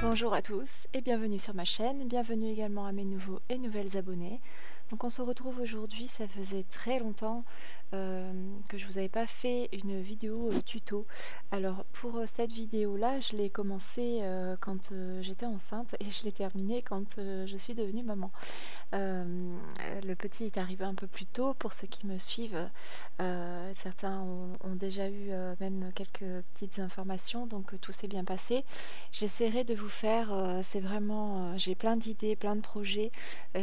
Bonjour à tous et bienvenue sur ma chaîne, bienvenue également à mes nouveaux et nouvelles abonnés. Donc on se retrouve aujourd'hui, ça faisait très longtemps que je vous avais pas fait une vidéo tuto. Alors pour cette vidéo là, je l'ai commencée quand j'étais enceinte et je l'ai terminée quand je suis devenue maman. Le petit est arrivé un peu plus tôt pour ceux qui me suivent. Certains ont déjà eu même quelques petites informations, donc tout s'est bien passé. J'essaierai de vous faire, c'est vraiment, j'ai plein d'idées, plein de projets.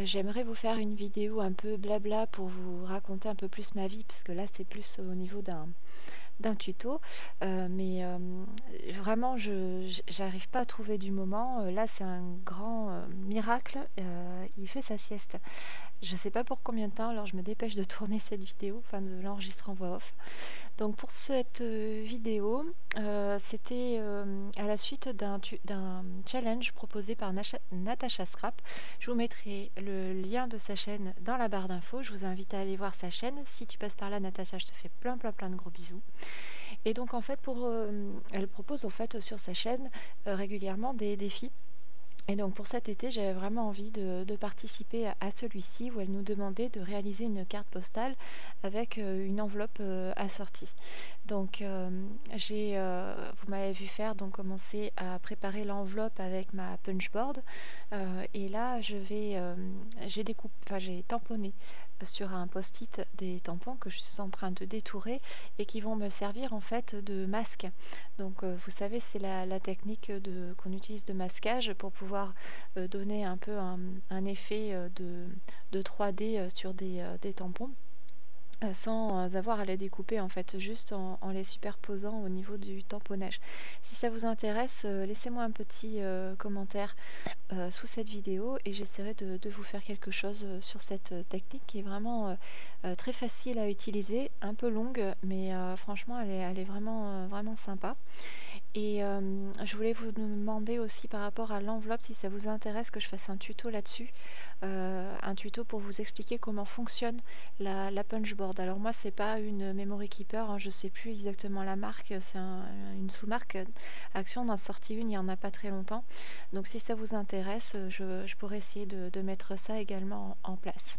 J'aimerais vous faire une vidéo un peu blabla pour vous raconter un peu plus ma vie, parce que là c'est plus au niveau d'un tuto, mais vraiment j'arrive pas à trouver du moment. Là c'est un grand miracle, il fait sa sieste. Je sais pas pour combien de temps, alors je me dépêche de tourner cette vidéo, enfin de l'enregistrer en voix off. Donc pour cette vidéo, c'était à la suite d'un challenge proposé par Natacha Scrap. Je vous mettrai le lien de sa chaîne dans la barre d'infos. Je vous invite à aller voir sa chaîne. Si tu passes par là, Natacha, je te fais plein de gros bisous. Et donc en fait, elle propose en fait sur sa chaîne régulièrement des défis. Et donc pour cet été, j'avais vraiment envie de participer à celui-ci où elle nous demandait de réaliser une carte postale avec une enveloppe assortie. Donc vous m'avez vu faire, donc commencer à préparer l'enveloppe avec ma punchboard. Et là, j'ai tamponné sur un post-it des tampons que je suis en train de détourer et qui vont me servir en fait de masque. Donc vous savez, c'est la technique qu'on utilise de masquage pour pouvoir donner un peu un effet de 3D sur des tampons. Sans avoir à les découper en fait, juste en les superposant au niveau du tamponnage. Si ça vous intéresse, laissez-moi un petit commentaire sous cette vidéo et j'essaierai de vous faire quelque chose sur cette technique qui est vraiment très facile à utiliser, un peu longue, mais franchement elle est vraiment sympa. Et je voulais vous demander aussi par rapport à l'enveloppe, si ça vous intéresse que je fasse un tuto là-dessus, un tuto pour vous expliquer comment fonctionne la punchboard. Alors moi c'est pas une Memory Keeper, hein, je sais plus exactement la marque, c'est une sous-marque. Action en a sorti une il y en a pas très longtemps, donc si ça vous intéresse, je pourrais essayer de mettre ça également en place.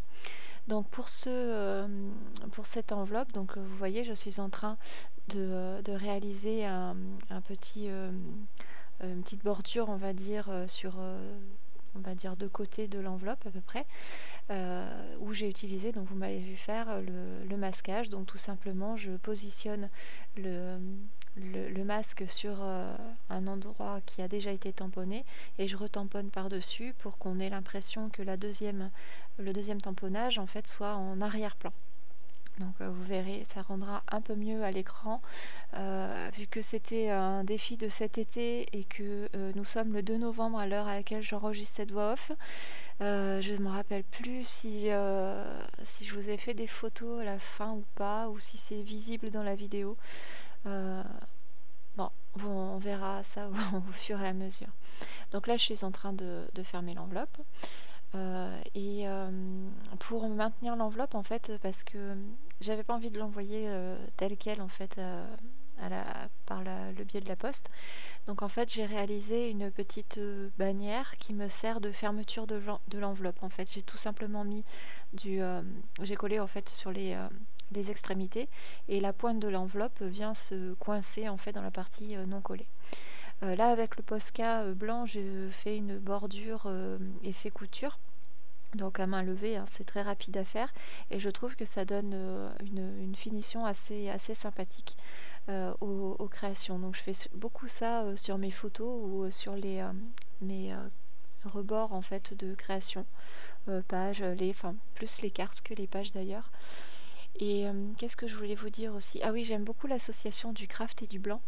Donc pour cette enveloppe, donc vous voyez, je suis en train de réaliser une petite bordure, on va dire, sur on va dire deux côtés de l'enveloppe à peu près, où j'ai utilisé, donc vous m'avez vu faire le masquage. Donc tout simplement, je positionne le, le masque sur un endroit qui a déjà été tamponné et je retamponne par-dessus pour qu'on ait l'impression que le deuxième tamponnage en fait soit en arrière-plan. Donc vous verrez, ça rendra un peu mieux à l'écran. Vu que c'était un défi de cet été et que nous sommes le 2 novembre à l'heure à laquelle j'enregistre cette voix off, je ne me rappelle plus si je vous ai fait des photos à la fin ou pas, ou si c'est visible dans la vidéo. Euh, bon, on verra ça au fur et à mesure. Donc là, je suis en train de fermer l'enveloppe. Pour maintenir l'enveloppe, en fait, parce que j'avais pas envie de l'envoyer telle quelle, en fait, le biais de la poste. Donc en fait, j'ai réalisé une petite bannière qui me sert de fermeture de l'enveloppe. En fait, j'ai tout simplement mis j'ai collé en fait sur les extrémités et la pointe de l'enveloppe vient se coincer en fait dans la partie non collée. Là, avec le Posca blanc, j'ai fait une bordure effet couture. Donc à main levée, hein, c'est très rapide à faire et je trouve que ça donne une finition assez sympathique aux créations. Donc je fais beaucoup ça sur mes photos ou sur mes rebords en fait de création, pages, plus les cartes que les pages d'ailleurs. Et qu'est-ce que je voulais vous dire aussi? Ah oui, j'aime beaucoup l'association du craft et du blanc.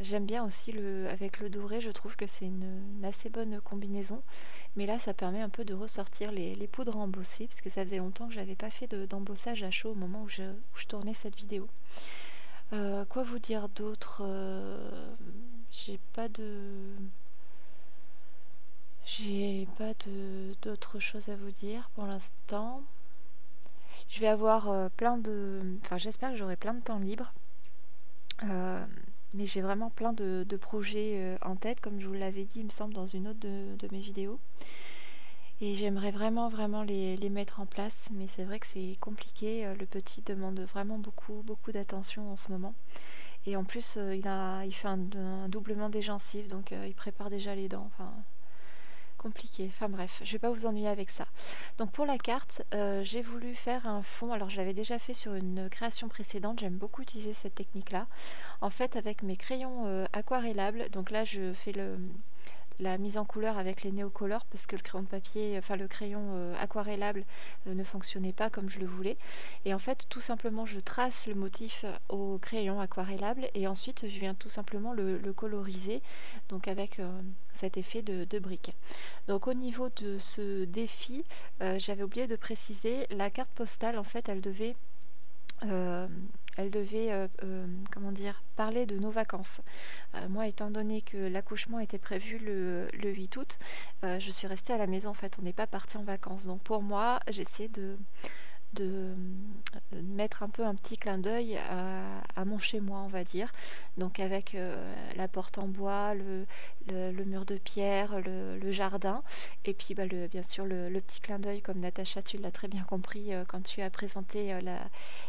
J'aime bien aussi avec le doré, je trouve que c'est une assez bonne combinaison. Mais là, ça permet un peu de ressortir les poudres embossées, parce que ça faisait longtemps que j'avais pas fait d'embossage à chaud au moment où je tournais cette vidéo. Quoi vous dire d'autre? J'ai pas d'autres choses à vous dire pour l'instant. Je vais avoir enfin, j'espère que j'aurai plein de temps libre. Mais j'ai vraiment plein de projets en tête, comme je vous l'avais dit, il me semble, dans une autre de mes vidéos. Et j'aimerais vraiment les mettre en place, mais c'est vrai que c'est compliqué. Le petit demande vraiment beaucoup d'attention en ce moment. Et en plus, il fait un doublement des gencives, donc il prépare déjà les dents. Enfin, compliqué. Enfin bref, je vais pas vous ennuyer avec ça. Donc pour la carte, j'ai voulu faire un fond. Alors je l'avais déjà fait sur une création précédente. J'aime beaucoup utiliser cette technique-là. En fait, avec mes crayons aquarellables. Donc là, je fais la mise en couleur avec les néocolores parce que le crayon de papier, enfin le crayon aquarellable ne fonctionnait pas comme je le voulais. Et en fait, tout simplement, je trace le motif au crayon aquarellable et ensuite je viens tout simplement le coloriser, donc avec cet effet de brique. Donc au niveau de ce défi, j'avais oublié de préciser, la carte postale, en fait, euh, elle devait comment dire, parler de nos vacances. Moi, étant donné que l'accouchement était prévu le 8 août, je suis restée à la maison. En fait, on n'est pas parti en vacances. Donc pour moi, j'essaie de mettre un peu un petit clin d'œil à mon chez-moi, on va dire. Donc avec la porte en bois, le mur de pierre, le jardin, et puis bah, bien sûr le petit clin d'œil, comme Natacha, tu l'as très bien compris quand tu as présenté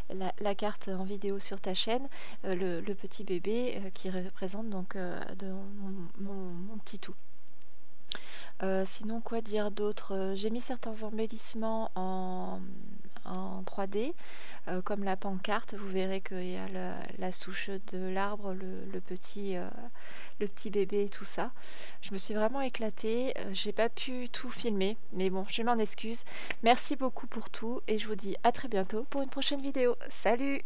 la carte en vidéo sur ta chaîne, le petit bébé qui représente donc mon petit tout. Sinon, quoi dire d'autre? J'ai mis certains embellissements en 3D, comme la pancarte. Vous verrez qu'il y a la souche de l'arbre, le petit bébé et tout ça. Je me suis vraiment éclatée. J'ai pas pu tout filmer, mais bon, je m'en excuse. Merci beaucoup pour tout et je vous dis à très bientôt pour une prochaine vidéo. Salut!